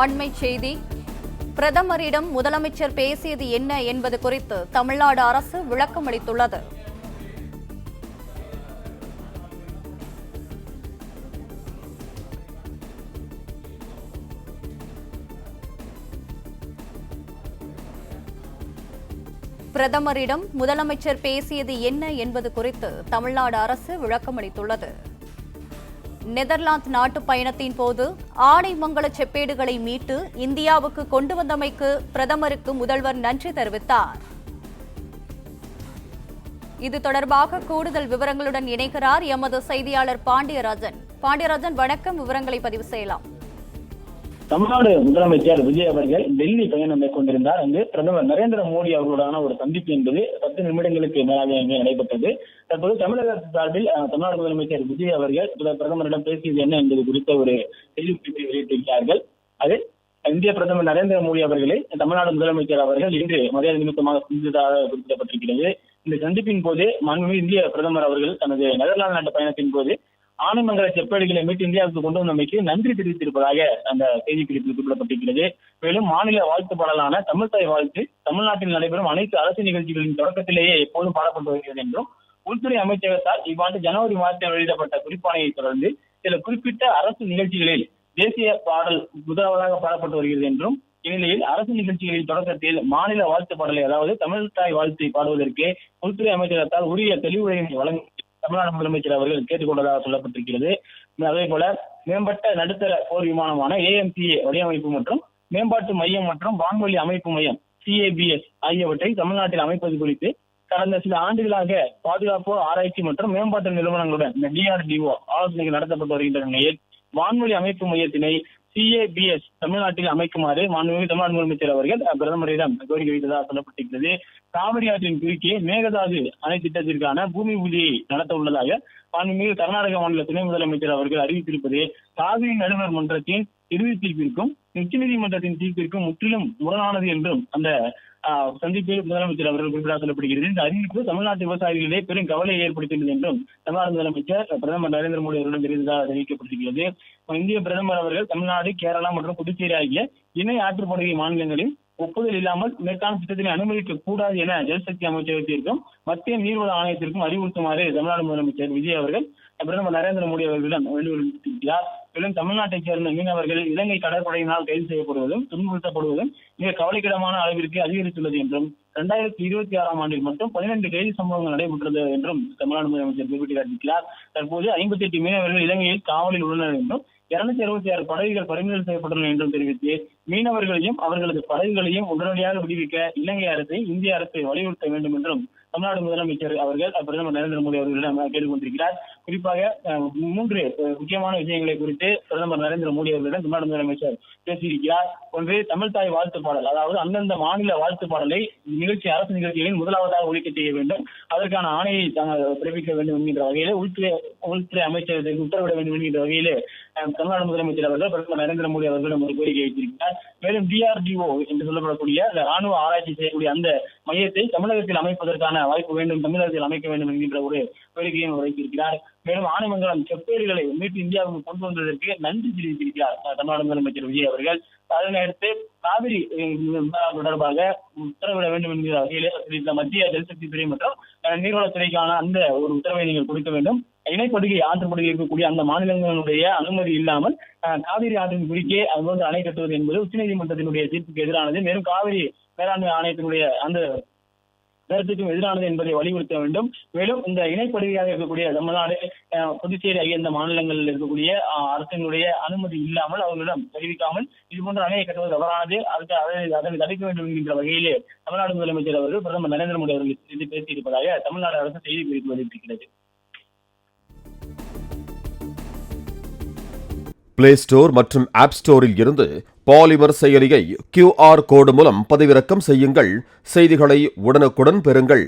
அண்மை செய்தி. பிரதமரிடம் முதலமைச்சர் பேசியது என்ன என்பது குறித்து தமிழ்நாடு அரசு விளக்கம் அளித்துள்ளது. பிரதமரிடம் முதலமைச்சர் பேசியது என்ன என்பது குறித்து தமிழ்நாடு அரசு விளக்கம் அளித்துள்ளது. நெதர்லாந்து நாட்டு பயணத்தின் போது ஆனைமங்கல செப்பேடுகளை மீட்டு இந்தியாவுக்கு கொண்டு வந்தமைக்கு பிரதமருக்கு முதல்வர் நன்றி தெரிவித்தார். இது தொடர்பாக கூடுதல் விவரங்களுடன் இணைகிறார் எமது செய்தியாளர் பாண்டியராஜன். பாண்டியராஜன், வணக்கம். விவரங்களை பதிவு செய்யலாம். தமிழ்நாடு முதலமைச்சர் விஜய் அவர்கள் டெல்லி பயணம் மேற்கொண்டிருந்தார். அங்கு பிரதமர் நரேந்திர மோடி அவர்களுடனான ஒரு சந்திப்பு என்பது 10 நிமிடங்களுக்கு மேலாக இங்கே நடைபெற்றது. தற்போது தமிழக சார்பில் தமிழ்நாடு முதலமைச்சர் விஜய் அவர்கள் பிரதமரிடம் பேசியது என்ன என்பது குறித்த ஒரு செய்திக்குறிப்பை வெளியிட்டிருக்கிறார்கள். அது இந்திய பிரதமர் நரேந்திர மோடி அவர்களை தமிழ்நாடு முதலமைச்சர் அவர்கள் இன்று மரியாதை நிமித்தமாக சந்தித்ததாக குறிப்பிடப்பட்டிருக்கிறது. இந்த சந்திப்பின் போது மாண்புமிகு இந்திய பிரதமர் அவர்கள் தனது நெதர்லாந்து நாட்டு பயணத்தின் போது ஆனைமங்கல செப்பேடுகளை மீட்டு இந்தியாவுக்கு கொண்டு வந்தமைக்கு நன்றி தெரிவித்திருப்பதாக அந்த செய்திக்குறிப்பில் குறிப்பிடப்பட்டிருக்கிறது. மேலும் மாநில வாழ்த்து பாடலான தமிழ்தாய் வாழ்த்து தமிழ்நாட்டில் நடைபெறும் அனைத்து அரசு நிகழ்ச்சிகளின் தொடக்கத்திலேயே எப்போதும் பாடப்பட்டு வருகிறது என்றும், உள்துறை அமைச்சகத்தால் இவ்வாண்டு ஜனவரி மாதத்தில் வெளியிடப்பட்ட குறிப்பாணையை தொடர்ந்து சில குறிப்பிட்ட அரசு நிகழ்ச்சிகளில் தேசிய பாடல் முதலாவதாக பாடப்பட்டு வருகிறது என்றும், இந்நிலையில் அரசு நிகழ்ச்சிகளின் தொடக்கத்தில் மாநில வாழ்த்து பாடலை, அதாவது தமிழ்தாய் வாழ்த்தை பாடுவதற்கு உள்துறை அமைச்சகத்தால் உரிய தெளிவுரையை வழங்கி தமிழ்நாடு முதலமைச்சர் அவர்கள் கேட்டுக்கொண்டதாக சொல்லப்பட்டிருக்கிறது. அதே போல மேம்பட்ட நடுத்தர போர் விமானமான AMCA வடிவமைப்பு மற்றும் மேம்பாட்டு மையம் மற்றும் வான்வழி அமைப்பு மையம் CABS ஆகியவற்றை தமிழ்நாட்டில் அமைப்பது குறித்து கடந்த சில ஆண்டுகளாக பாதுகாப்பு ஆராய்ச்சி மற்றும் மேம்பாட்டு நிறுவனங்களுடன் இந்த DRDO ஆலோசனைகள் நடத்தப்பட்டு வருகின்ற நிலையில் வான்வழி அமைப்பு மையத்தினை CABS தமிழ்நாட்டில் அமைக்குமாறு மாண்புமிகு தமிழ்நாடு முதலமைச்சர் அவர்கள் பிரதமரிடம் கோரிக்கை வைத்ததாக சொல்லப்பட்டிருக்கிறது. காவிரி ஆற்றின் குறுக்கே மேகதாது அணை திட்டத்திற்கான பூமி பூஜையை நடத்த உள்ளதாக மாண்புமிகு கர்நாடக மாநில துணை முதலமைச்சர் அவர்கள் அறிவித்திருப்பது காவிரி நடுவர் மன்றத்தின் இறுதி தீர்ப்பிற்கும் உச்சநீதிமன்றத்தின் தீர்ப்பிற்கும் முற்றிலும் முரணானது என்றும் அந்த சந்திப்பில் முதலமைச்சர் அவர்கள் குறிப்பிட சொல்லப்படுகிறது. இந்த அறிவிப்பு தமிழ்நாட்டு விவசாயிகளிடையே பெரும் கவலையை ஏற்படுத்தியுள்ளது என்றும் தமிழ்நாடு முதலமைச்சர் பிரதமர் நரேந்திர மோடி அவர்களிடம் தெரிவித்ததாக தெரிவிக்கப்பட்டிருக்கிறது. இந்திய பிரதமர் அவர்கள் தமிழ்நாடு, கேரளா மற்றும் புதுச்சேரி ஆகிய இணை ஆற்றுப்படுகை மாநிலங்களில் ஒப்புதல் இல்லாமல் மேற்கான திட்டத்தினை அனுமதிக்க கூடாது என ஜல்சக்தி அமைச்சகத்திற்கும் மத்திய நீர்வள ஆணையத்திற்கும் அறிவுறுத்துமாறு தமிழ்நாடு முதலமைச்சர் விஜய் அவர்கள் பிரதமர் நரேந்திர மோடி அவர்களிடம் வேண்டுகோள் விடுத்திருக்கிறார். மேலும் தமிழ்நாட்டைச் சேர்ந்த மீனவர்கள் இலங்கை கடற்படையினால் கைது செய்யப்படுவதும் துன்புறுத்தப்படுவதும் மிக கவலைக்கிடமான அளவிற்கு அதிகரித்துள்ளது என்றும், 2026ஆம் ஆண்டில் மட்டும் 12 கைது சம்பவங்கள் நடைபெற்றது என்றும் தமிழ்நாடு முதலமைச்சர் குறிப்பிட்டிருக்கிறார். தற்போது 58 மீனவர்கள் இலங்கையில் காவலில் உள்ளனர் என்றும், 266 படகுகள் பறிமுதல் செய்யப்பட்டுள்ளன என்றும் தெரிவித்து மீனவர்களையும் அவர்களது படகுகளையும் உடனடியாக விடுவிக்க இலங்கை அரசை இந்திய அரசை வலியுறுத்த வேண்டும் என்றும் தமிழ்நாடு முதலமைச்சர் அவர்கள் பிரதமர் நரேந்திர மோடி அவர்களிடம் கேட்டுக்கொண்டிருக்கிறார். குறிப்பாக 3 முக்கியமான விஷயங்களை குறித்து பிரதமர் நரேந்திர மோடி அவர்களிடம் தமிழ்நாடு முதலமைச்சர் பேசியிருக்கிறார். ஒன்று, தமிழ்தாய் வாழ்த்து பாடல், அதாவது அந்தந்த மாநில வாழ்த்து பாடலை அரசு நிகழ்ச்சிகளில் முதலாவதாக ஒழிக்க செய்ய வேண்டும், அதற்கான ஆணையை பிறப்பிக்க வேண்டும் என்கின்ற வகையில் உள்துறை அமைச்சகத்திற்கு உத்தரவிட வேண்டும் என்கின்ற வகையில் தமிழ்நாடு முதலமைச்சர் அவர்கள் பிரதமர் நரேந்திர மோடி அவர்களிடம் ஒரு கோரிக்கை வைத்திருக்கிறார். மேலும் DRDO என்று சொல்லப்படக்கூடிய ராணுவ ஆராய்ச்சி செய்யக்கூடிய அந்த மையத்தை தமிழகத்தில் அமைப்பதற்கான வாய்ப்பு வேண்டும், தமிழகத்தில் அமைக்க வேண்டும் என்கின்ற ஒரு கோரிக்கையும் வைத்திருக்கிறார். மேலும் ஆனைமங்கலம் செப்பேடுகளை மீட்டு இந்தியாவுக்கு கொண்டு வந்ததற்கு நன்றி தெரிவித்திருக்கிறார் தமிழ்நாடு முதலமைச்சர் விஜய் அவர்கள். அதனை அடுத்து காவிரி தொடர்பாக உத்தரவிட வேண்டும் என்கிற வகையில் மத்திய ஜல்சக்தி துறை மற்றும் நீர்வளத்துறைக்கான அந்த ஒரு உத்தரவை நீங்கள் கொடுக்க வேண்டும். இணைப்படுகை ஆற்றுப்படுகை இருக்கக்கூடிய அந்த மாநிலங்களுடைய அனுமதி இல்லாமல் காவிரி ஆற்றின் குறுக்கே அதுபோன்று அணை கட்டுவது என்பது உச்சநீதிமன்றத்தினுடைய தீர்ப்புக்கு எதிரானது, மேலும் காவிரி மேலாண்மை ஆணையத்தினுடைய அந்த கருத்துக்கும் எதிரானது என்பதை வலியுறுத்த வேண்டும். மேலும் இந்த இணைப்படுகையாக இருக்கக்கூடிய தமிழ்நாடு, புதுச்சேரி ஆகிய இந்த மாநிலங்களில் இருக்கக்கூடிய அரசினுடைய அனுமதி இல்லாமல் அவர்களிடம் தெரிவிக்காமல் இதுபோன்ற அணையை கட்டுவது தவறானது, அதனை தடுக்க வேண்டும் என்கின்ற வகையிலே தமிழ்நாடு முதலமைச்சர் அவர்கள் பிரதமர் நரேந்திர மோடி அவர்கள் பேசியிருப்பதாக தமிழ்நாடு அரசு செய்தி குறிப்பு வெளியிட்டிருக்கிறது. பிளே ஸ்டோர் மற்றும் ஆப் ஸ்டோரில் இருந்து பாலிமர் செயலியை QR கோடு மூலம் பதிவிறக்கம் செய்யுங்கள். செய்திகளை உடனுக்குடன் பெறுங்கள்.